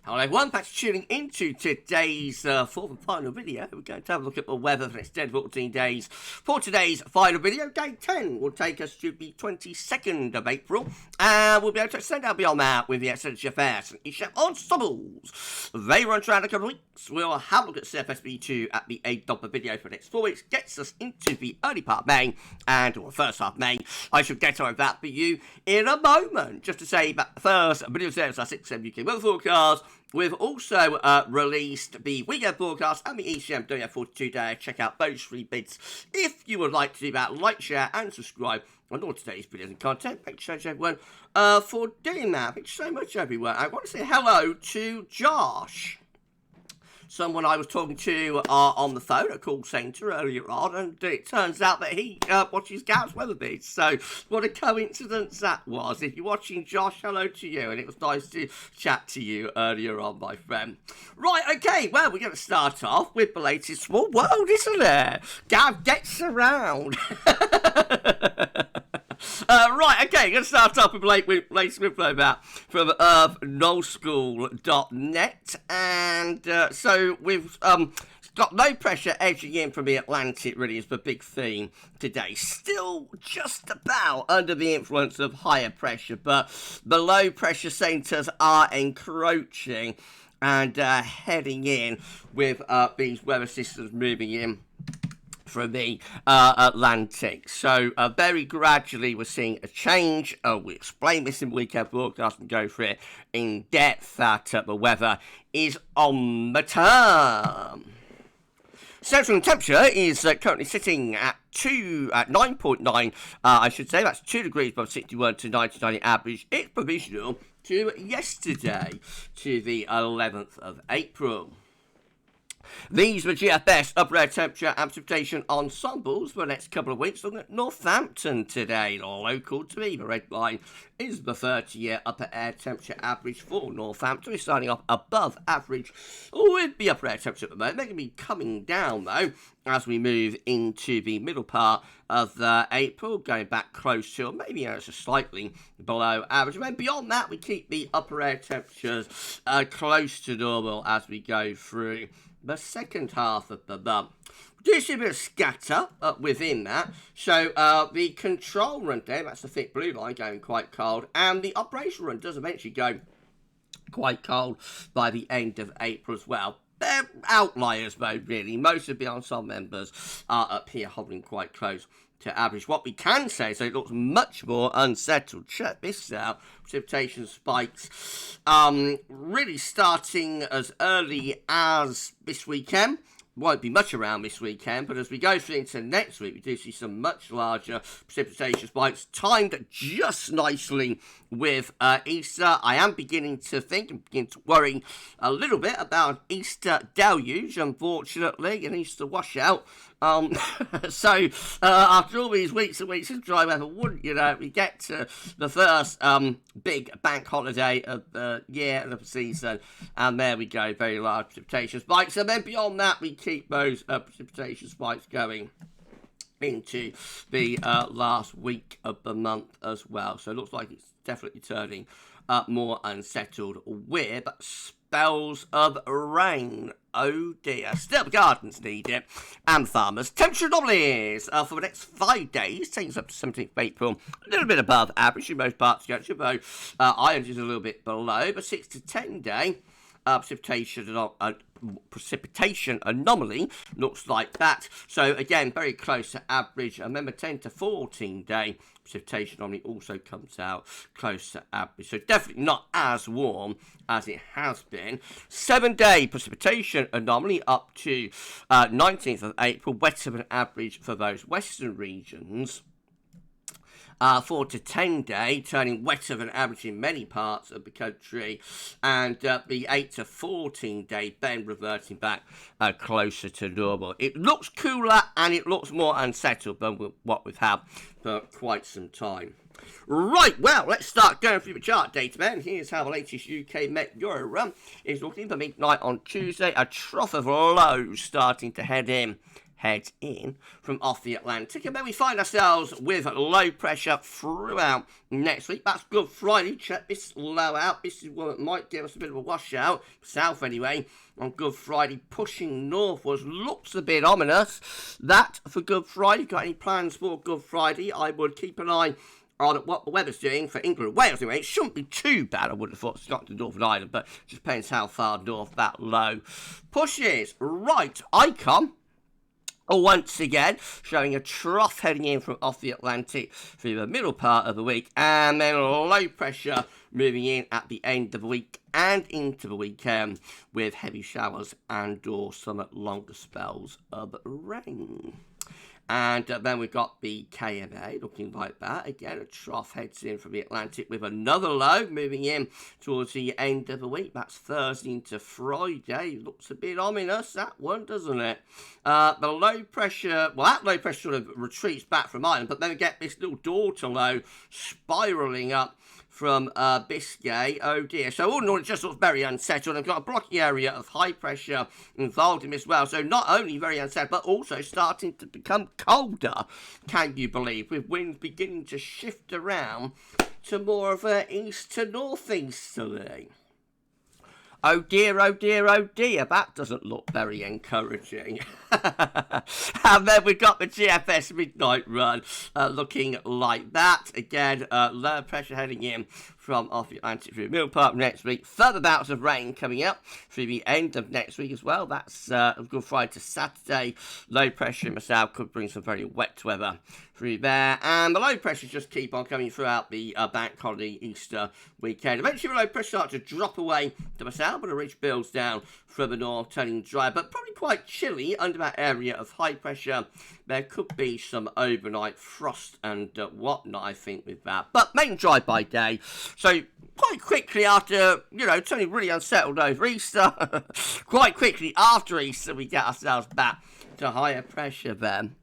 Hello everyone, thanks for tuning into today's fourth and final video. We're going to have a look at the weather for the next 14 days. For today's final video, day 10 will take us to the 22nd of April. And we'll be able to extend out beyond that with the GFS and ECM ensembles. They run around a couple of weeks. We'll have a look at CFS V2 at the end of the video for the next 4 weeks. Gets us into the early part of May and the first half of May. I shall get on that for you in a moment. Just to say that the first video service, our 6 UK weather forecast. We've also released the weekend forecast and the ECM GWV day. Check out those 3 bits if you would like to do that. Like, share, and subscribe on all today's videos and content. Thank you so much, everyone, for doing that. Thank you so much, everyone. I want to say hello to Josh, someone I was talking to on the phone at a call centre earlier on, and it turns out that he watches GavsWeatherVids. So what a coincidence that was. If you're watching, Josh, hello to you, and it was nice to chat to you earlier on, my friend. Right, okay, well, we're going to start off with the latest small world, isn't it? Gav gets around. Right, okay, going to start off with latest info about from earthnullschool.net, and so we've got low pressure edging in from the Atlantic, really is the big theme today. Still just about under the influence of higher pressure, but the low pressure centres are encroaching and heading in with these weather systems moving in from the Atlantic. So very gradually we're seeing a change. We explain this in weekend forecast and go through it in depth that the weather is on the turn. Central temperature is currently sitting at 9.9, I should say. That's 2 degrees above 61 to 99 average. It's provisional to yesterday, to the 11th of April. These were GFS upper air temperature and precipitation ensembles for the next couple of weeks. Looking at Northampton today, local to me. The red line is the 30-year upper air temperature average for Northampton. We're starting off above average with the upper air temperature at the moment. They're going to be coming down, though, as we move into the middle part of April, going back close to, or maybe just slightly below average. And then beyond that, we keep the upper air temperatures close to normal as we go through the second half of the month. We do see a bit of scatter within that. So the control run there, that's the thick blue line going quite cold, and the operational run does eventually go quite cold by the end of April as well. They're outliers though, really. Most of the ensemble members are up here hovering quite close to average. What we can say is that it looks much more unsettled. Check this out. Precipitation spikes really starting as early as this weekend. Won't be much around this weekend, but as we go through into next week, we do see some much larger precipitation spikes timed just nicely with Easter. I am beginning to think and begin to worry a little bit about Easter deluge, unfortunately, and Easter washout. So after all these weeks and weeks of dry weather, wouldn't you know, we get to the first big bank holiday of the year and of the season, and there we go, very large precipitation spikes, and then beyond that we keep those precipitation spikes going into the last week of the month as well. So it looks like it's definitely turning more unsettled with spells of rain. Oh dear. Still, the gardens need it, and farmers. Temperature anomalies for the next 5 days, takes us up to 17th of April. A little bit above average in most parts of the country, though Ireland is a little bit below, but 6 to 10 day precipitation anomaly looks like that. So again, very close to average. And then the 10 to 14 day precipitation anomaly also comes out close to average. So definitely not as warm as it has been. 7 day precipitation anomaly up to 19th of April, wetter than average for those western regions. 4 to 10 day, turning wetter than average in many parts of the country, and the 8 to 14 day, then reverting back closer to normal. It looks cooler and it looks more unsettled than what we've had for quite some time. Right, well, let's start going through the chart data, then. Here's how the latest UK Met Euro is looking for midnight on Tuesday. A trough of lows starting to head in heads in from off the Atlantic. And then we find ourselves with low pressure throughout next week. That's Good Friday. Check this low out. This is what might give us a bit of a washout, south anyway, on Good Friday, pushing northwards. Looks a bit ominous. That for Good Friday. Got any plans for Good Friday? I would keep an eye on what the weather's doing for England and Wales anyway. It shouldn't be too bad, I would have thought, Scotland and Northern Ireland, but it just depends how far north that low pushes. Right, Icon, once again, showing a trough heading in from off the Atlantic through the middle part of the week, and then low pressure moving in at the end of the week and into the weekend with heavy showers and or some longer spells of rain. And then we've got the KMA looking like that. Again, a trough heads in from the Atlantic with another low moving in towards the end of the week. That's Thursday into Friday. Looks a bit ominous, that one, doesn't it? The low pressure, well, that low pressure sort of retreats back from Ireland, but then we get this little daughter low spiralling up from Biscay. Oh dear. So all in all, it just looks very unsettled. I've got a blocking area of high pressure involved in this as well. So not only very unsettled, but also starting to become colder, can you believe, with winds beginning to shift around to more of an east to northeasterly. Oh dear, oh dear, oh dear, that doesn't look very encouraging. And then we've got the GFS midnight run looking like that. Again, low pressure heading in from off the Atlantic through Middle Park next week. Further bouts of rain coming up through the end of next week as well. That's Good Friday to Saturday. Low pressure in the south could bring some very wet weather through there. And the low pressures just keep on coming throughout the bank holiday Easter weekend. Eventually the low pressure starts to drop away to the south, but a ridge builds down from the north, turning dry, but probably quite chilly under that area of high pressure. There could be some overnight frost and whatnot, I think, with that. But main dry by day. So quite quickly after, it's only really unsettled over Easter. Quite quickly after Easter, we get ourselves back to higher pressure then.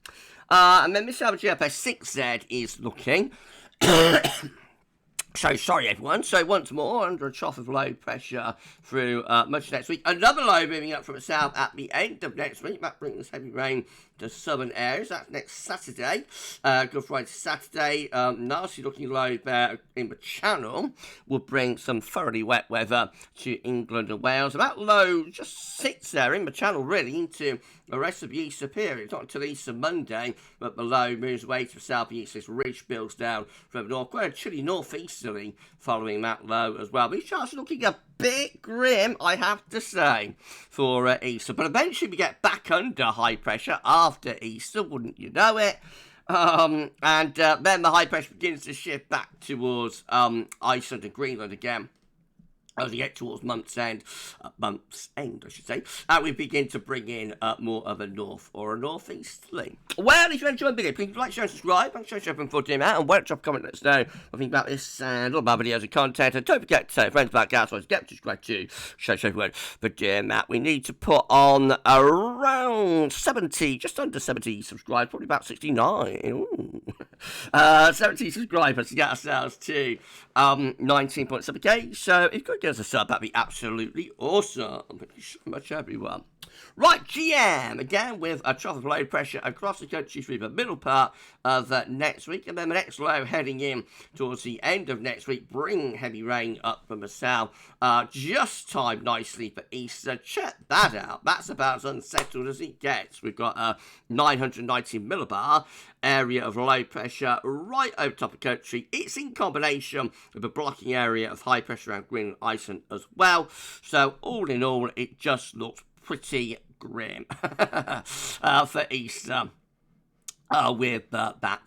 And then this other GFS 6Z is looking. So, sorry everyone, so once more, under a trough of low pressure through much of next week. Another low moving up from the south at the end of next week. That brings heavy rain to southern areas. That's next Saturday. Good Friday to Saturday. Nasty looking low there in the Channel will bring some thoroughly wet weather to England and Wales. And that low just sits there in the Channel really into the rest of the Easter period. It's not until Easter Monday that the low moves away to the southeast. This ridge builds down from the north. Quite a chilly northeasterly following that low as well. These charts are looking a bit grim, I have to say, for Easter. But eventually we get back under high pressure after Easter, wouldn't you know it? And then the high pressure begins to shift back towards Iceland and Greenland again. As we get towards month's end, I should say, we begin to bring in more of a north or a northeasterly. Well, if you enjoyed the video, please like, share, and subscribe. Thanks so much for putting out, and why don't drop a comment, let us know what you think about this and all my videos and content. And don't forget to tell your friends about GavsWeatherVids. Get subscribe to show everyone for doing that. We need to put on around 70, just under 70 subscribers, probably about 69. 70 subscribers to get ourselves to 19.7k. So if you could give us a sub, that'd be absolutely awesome. Thank you so much, everyone. Right, GM, again with a trough of low pressure across the country through the middle part of next week, and then the next low heading in towards the end of next week, bring heavy rain up from the south, just timed nicely for Easter. Check that out. That's about as unsettled as it gets. We've got a 990 millibar area of low pressure right over top of the country. It's in combination with a blocking area of high pressure around Greenland, Iceland as well. So all in all, it just looks pretty grim for Easter with that.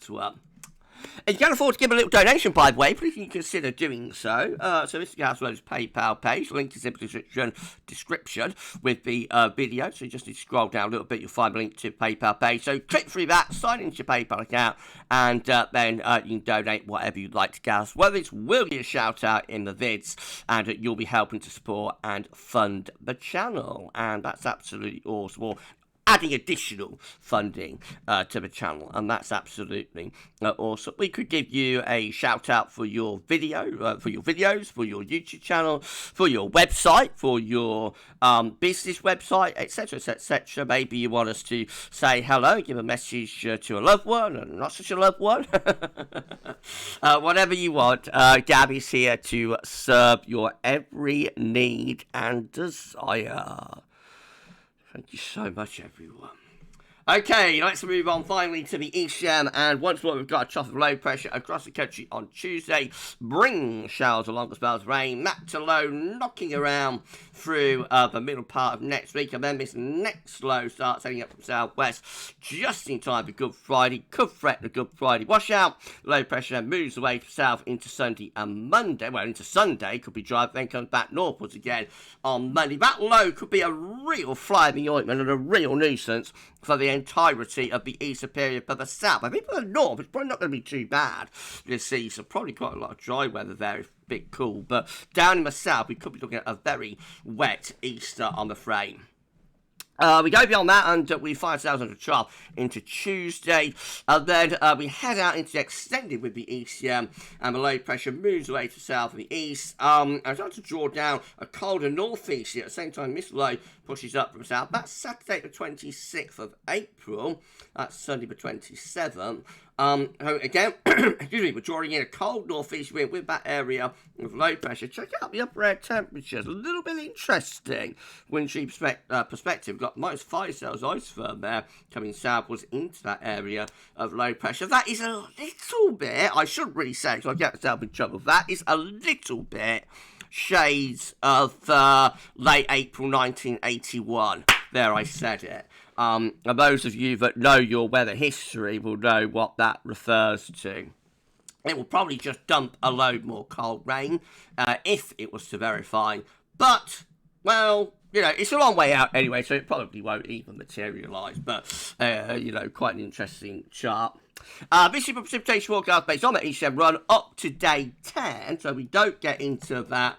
If you can afford to give a little donation, by the way, please consider doing so. So this is GavsWeatherVids' PayPal page. Link is in the description with the video. So you just need to scroll down a little bit. You'll find the link to the PayPal page. So click through that, sign into your PayPal account, and then you can donate whatever you'd like to GavsWeatherVids. Will get a shout out in the vids, and you'll be helping to support and fund the channel. And that's absolutely awesome. adding additional funding to the channel, and that's absolutely awesome. We could give you a shout out for your video, for your videos, for your YouTube channel, for your website, for your business website, etc., etc. Maybe you want us to say hello, give a message to a loved one, and not such a loved one. Whatever you want, Gab is here to serve your every need and desire. Thank you so much, everyone. Okay, let's move on finally to the ECM, and once more we've got a trough of low pressure across the country on Tuesday. Bring showers along the spells of rain, that to low knocking around through the middle part of next week, and then this next low starts heading up from southwest just in time for Good Friday. Could threaten the Good Friday washout. Low pressure then moves away to south into Sunday and Monday. Well, into Sunday, could be dry, then comes back northwards again on Monday. That low could be a real fly in the ointment and a real nuisance for the entirety of the easter period for the south. I think for the north, it's probably not going to be too bad this season. Probably quite a lot of dry weather there, it's a bit cool. But down in the south, we could be looking at a very wet Easter, I'm afraid. We go beyond that and we find ourselves on the trough into Tuesday, and then we head out into the extended with the ECM, and the low pressure moves away to south and the east. I start to draw down a colder northeast here. At the same time, this low pushes up from south. That's Saturday the 26th of April. That's Sunday the 27th. Again, excuse me, we're drawing in a cold northeast wind with that area of low pressure. Check out the upper air temperatures, a little bit interesting. Wind sheet perspective, we've got -5 Celsius ice firm there coming southwards into that area of low pressure. That is a little bit, I shouldn't really say because I'll get myself in trouble, that is a little bit shades of late April 1981. There, I said it. And those of you that know your weather history will know what that refers to. It will probably just dump a load more cold rain if it was to verify. But, well, you know, it's a long way out anyway, so it probably won't even materialise. But, you know, quite an interesting chart. This is a precipitation forecast based on the ECM run up to day 10, so we don't get into that,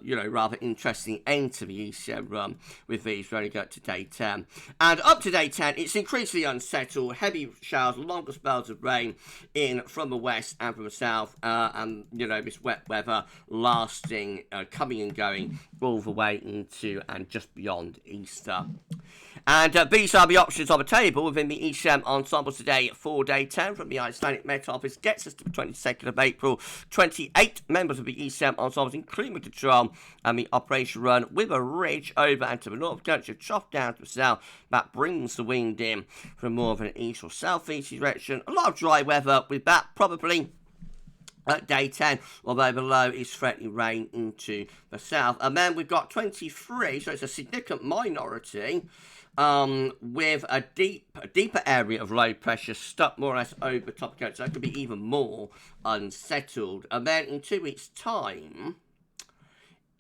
you know, rather interesting end to the ECM run with these. We only go to day 10. And up to day 10, it's increasingly unsettled. Heavy showers, longer spells of rain in from the west and from the south. And, you know, this wet weather lasting, coming and going all the way into and just beyond Easter. And these are the options on the table within the ECM ensembles today for day 10 from the Icelandic Met Office. Gets us to the 22nd of April. 28 members of the ECM ensembles, including the control and the operation run with a ridge over and to the north country, trough down to the south. That brings the wind in from more of an east or southeast direction. A lot of dry weather with that probably at day 10, although the low is threatening rain into the south. And then we've got 23, so it's a significant minority, with a deeper area of low pressure stuck more or less over the top of the coast. So that could be even more unsettled. And then in 2 weeks' time,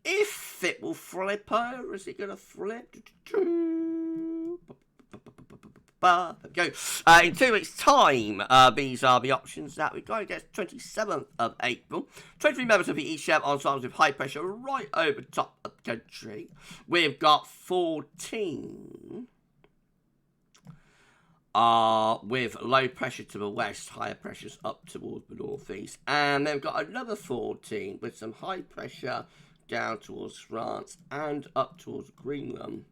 if it will flip over, is it going to flip? There we go. In 2 weeks' time, these are the options that we've got. It gets 27th of April. 23 members of the ECM ensembles with high pressure right over the top of the country. We've got 14 with low pressure to the west, higher pressures up towards the northeast. And then we've got another 14 with some high pressure down towards France and up towards Greenland.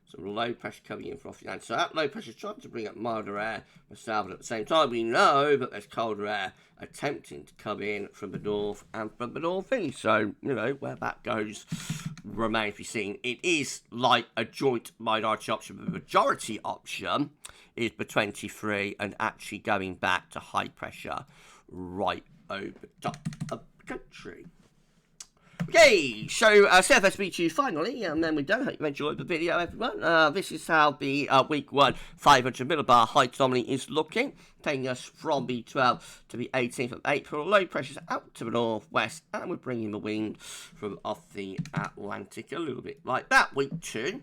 Some low pressure coming in from off the land. So that low pressure is trying to bring up milder air from south. At the same time, we know that there's colder air attempting to come in from the north and from the northeast. So, you know, where that goes remains to be seen. It is like a joint minority option, but the majority option is the 23 and actually going back to high pressure right over the top of the country. Okay, so CFS V2 finally, and then we're done. Hope you enjoyed the video, everyone. This is how the week 1 500 millibar height anomaly is looking, taking us from the 12th to the 18th of April. Low pressures out to the northwest, and we're bringing the wind from off the Atlantic a little bit like that. Week 2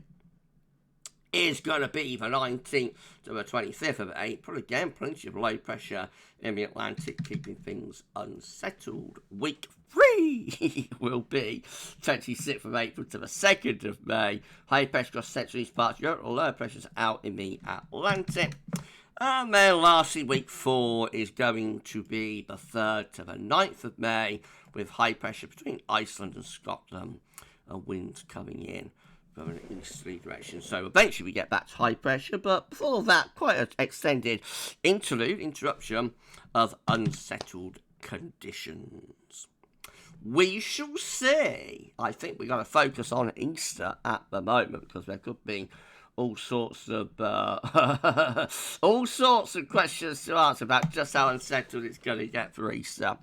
is going to be the 19th to the 25th of April. Again, plenty of low pressure in the Atlantic, keeping things unsettled. Week 3 will be 26th of April to the 2nd of May. High pressure across central east parts of Europe, low pressures out in the Atlantic. And then lastly, week 4 is going to be the 3rd to the 9th of May, with high pressure between Iceland and Scotland, and winds coming in from an easterly direction. So eventually we get back to high pressure, but before that, quite an extended interruption of unsettled conditions. We shall see. I think we're going to focus on Easter at the moment, because there could be all sorts of questions to answer about just how unsettled it's going to get for Easter.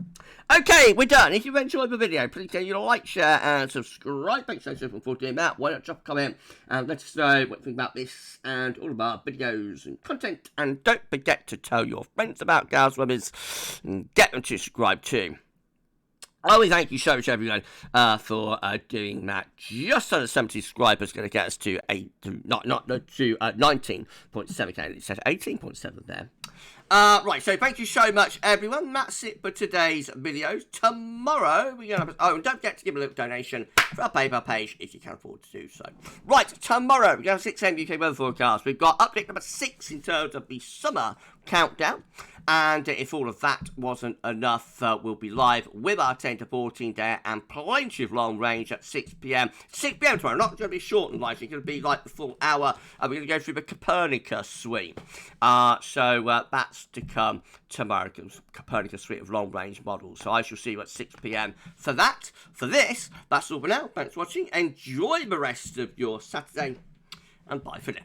Okay, we're done. If you've enjoyed the video, please do like, share, and subscribe. Thanks so much for doing that. Why not drop a comment and let us know what you think about this and all of our videos and content. And don't forget to tell your friends about GavsWeatherVids and get them to subscribe too. We thank you so much, everyone, for doing that. Just under 70 subscribers going to get us to 19.7k. It said 18.7 there. Right, so thank you so much, everyone. That's it for today's videos. Tomorrow, we're going to... Oh, and don't forget to give a little donation for our PayPal page if you can afford to do so. Right, tomorrow, we're going to have 6 AM UK weather forecast. We've got update number 6 in terms of the summer countdown. And if all of that wasn't enough, we'll be live with our 10 to 14 day and plenty of long range at 6 PM. 6 PM tomorrow, not going to be short and light, it's going to be like the full hour. We're going to go through the Copernicus suite. So that's to come tomorrow, Copernicus suite of long range models. So I shall see you at 6 PM for that. For this, that's all for now. Thanks for watching. Enjoy the rest of your Saturday, and bye for now.